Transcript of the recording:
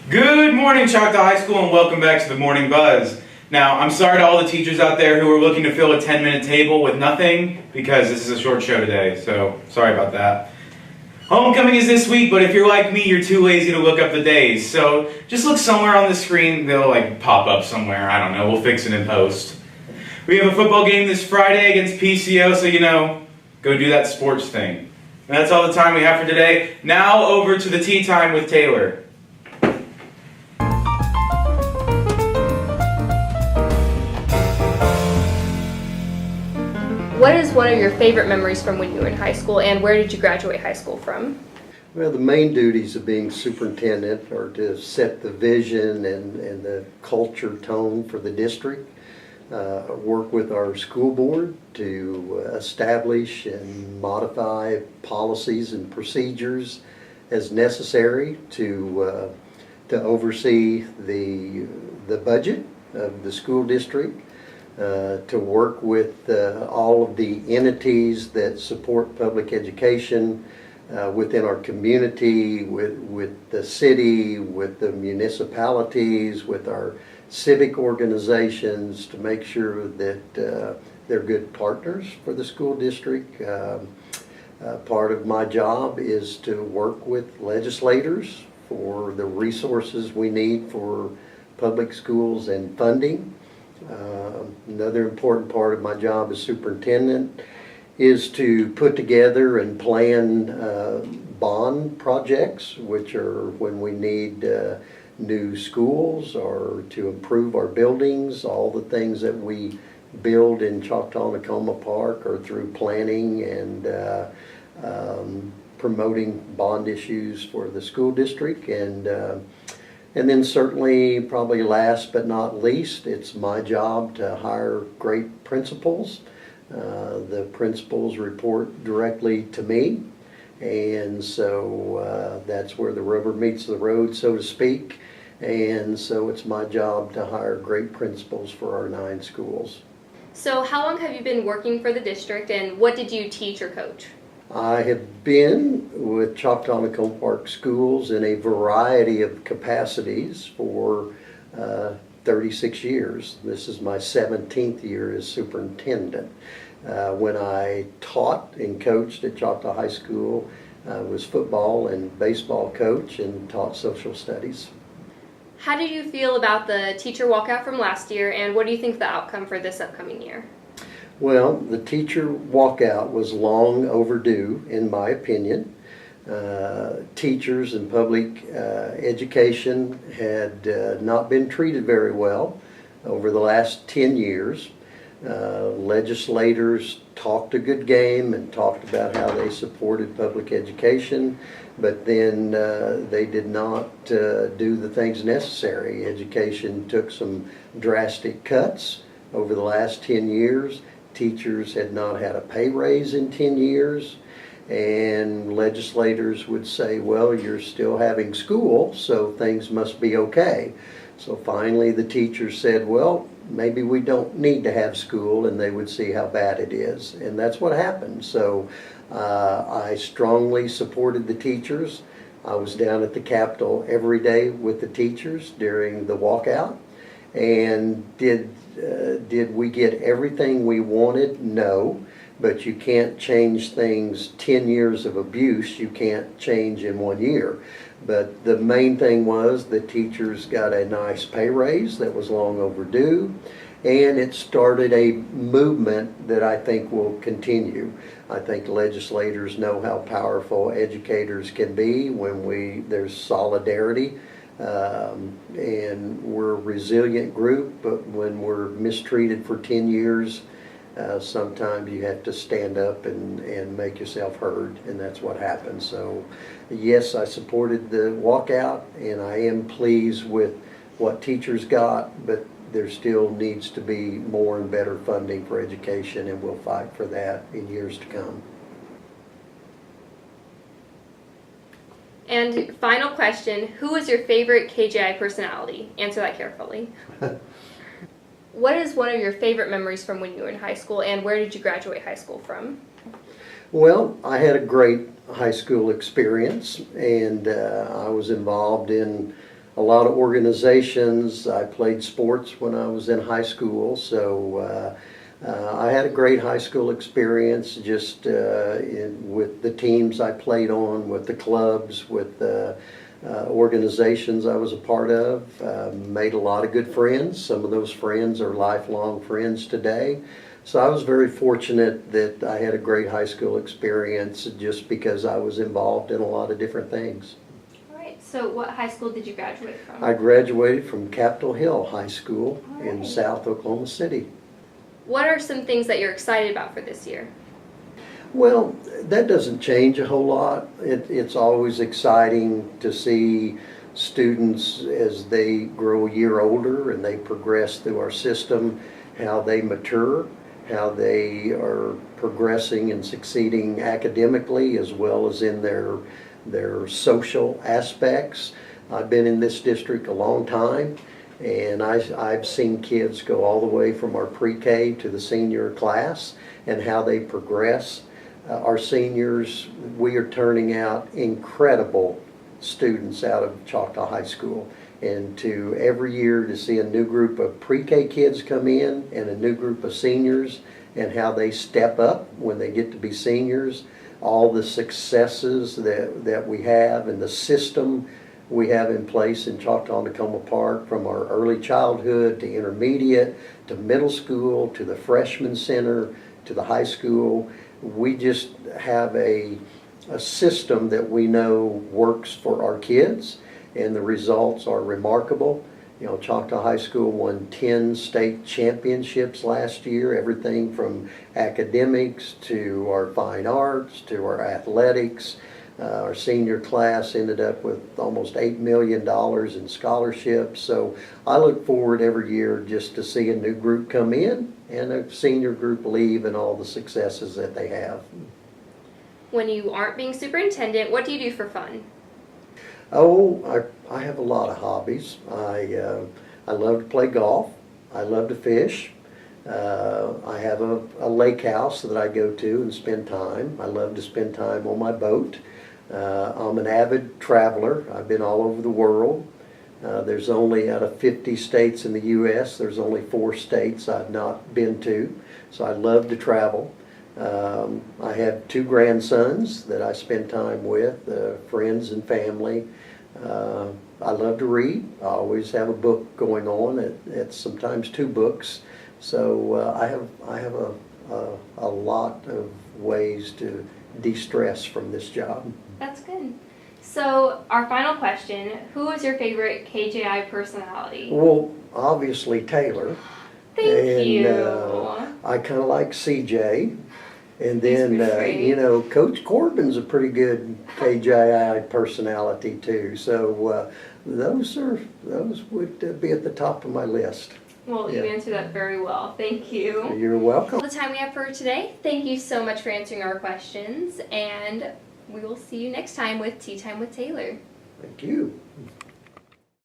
Good morning, Choctaw High School, and welcome back to the Morning Buzz. Now, I'm sorry to all the teachers out there who are looking to fill a 10-minute table with nothing, because this is a short show today, so sorry about that. Homecoming is this week, but if you're like me, you're too lazy to look up the days, so just look somewhere on the screen. They'll pop up somewhere. I don't know, we'll fix it in post. We have a football game this Friday against PCO, so go do that sports thing. And that's all the time we have for today. Now over to the tea time with Taylor. What is one of your favorite memories from when you were in high school, and where did you graduate high school from? Well, the main duties of being superintendent are to set the vision and the culture tone for the district, work with our school board to establish and modify policies and procedures as necessary to oversee the budget of the school district, to work with all of the entities that support public education within our community, with the city, with the municipalities, with our civic organizations, to make sure that they're good partners for the school district. Part of my job is to work with legislators for the resources we need for public schools and funding. Another important part of my job as superintendent is to put together and plan bond projects, which are when we need new schools or to improve our buildings. All the things that we build in Choctaw-Nakoma Park are through planning and promoting bond issues for the school district. And then certainly, probably last but not least, it's my job to hire great principals. The principals report directly to me, and so that's where the rubber meets the road, so to speak. And so it's my job to hire great principals for our 9 schools. So how long have you been working for the district, and what did you teach or coach? I have been with Choctaw-Nakoma Park Schools in a variety of capacities for 36 years. This is my 17th year as superintendent. When I taught and coached at Choctaw High School, I was football and baseball coach and taught social studies. How did you feel about the teacher walkout from last year, and what do you think the outcome for this upcoming year? Well, the teacher walkout was long overdue, in my opinion. Teachers in public education had not been treated very well over the last 10 years. Legislators talked a good game and talked about how they supported public education, but then they did not do the things necessary. Education took some drastic cuts over the last 10 years. Teachers had not had a pay raise in 10 years, and legislators would say, well, you're still having school, so things must be okay. So finally the teachers said, well, maybe we don't need to have school, and they would see how bad it is. And that's what happened. So I strongly supported the teachers. I was down at the Capitol every day with the teachers during the walkout. And did we get everything we wanted? No, but you can't change things. 10 years of abuse you can't change in 1 year. But the main thing was the teachers got a nice pay raise that was long overdue, and it started a movement that I think will continue. I think legislators know how powerful educators can be when there's solidarity. And we're a resilient group, but when we're mistreated for 10 years, sometimes you have to stand up and make yourself heard, and that's what happened. So yes, I supported the walkout, and I am pleased with what teachers got, but there still needs to be more and better funding for education, and we'll fight for that in years to come. And final question, who is your favorite KJI personality? Answer that carefully. What is one of your favorite memories from when you were in high school, and where did you graduate high school from? Well, I had a great high school experience, and I was involved in a lot of organizations. I played sports when I was in high school, so I had a great high school experience just with the teams I played on, with the clubs, with the organizations I was a part of. Made a lot of good friends. Some of those friends are lifelong friends today. So I was very fortunate that I had a great high school experience just because I was involved in a lot of different things. All right, so what high school did you graduate from? I graduated from Capitol Hill High School in right. South Oklahoma City. What are some things that you're excited about for this year? Well, that doesn't change a whole lot. It's always exciting to see students as they grow a year older and they progress through our system, how they mature, how they are progressing and succeeding academically as well as in their social aspects. I've been in this district a long time, and I've seen kids go all the way from our pre-K to the senior class and how they progress. Our seniors, we are turning out incredible students out of Choctaw High School. And to every year to see a new group of pre-K kids come in and a new group of seniors and how they step up when they get to be seniors, all the successes that we have and the system we have in place in Choctaw and Tacoma Park, from our early childhood to intermediate to middle school to the freshman center to the high school. We just have a system that we know works for our kids, and the results are remarkable. You know, Choctaw High School won 10 state championships last year, everything from academics to our fine arts to our athletics. Our senior class ended up with almost $8 million in scholarships. So I look forward every year just to see a new group come in and a senior group leave and all the successes that they have. When you aren't being superintendent, what do you do for fun? Oh, I have a lot of hobbies. I love to play golf. I love to fish. I have a lake house that I go to and spend time. I love to spend time on my boat. I'm an avid traveler. I've been all over the world. There's only, out of 50 states in the U.S., there's only 4 states I've not been to. So I love to travel. I have 2 grandsons that I spend time with, friends and family. I love to read. I always have a book going on. It's sometimes 2 books. So I have a lot of ways to de-stress from this job. That's good. So our final question, who is your favorite KJI personality? Well, obviously Taylor. Thank you. I kind of like CJ. And He's then, pretty you know, Coach Corbin's a pretty good KJI personality too. So those would be at the top of my list. Well, you answered that very well. Thank you. You're welcome. All the time we have for today. Thank you so much for answering our questions, and we will see you next time with Tea Time with Taylor. Thank you.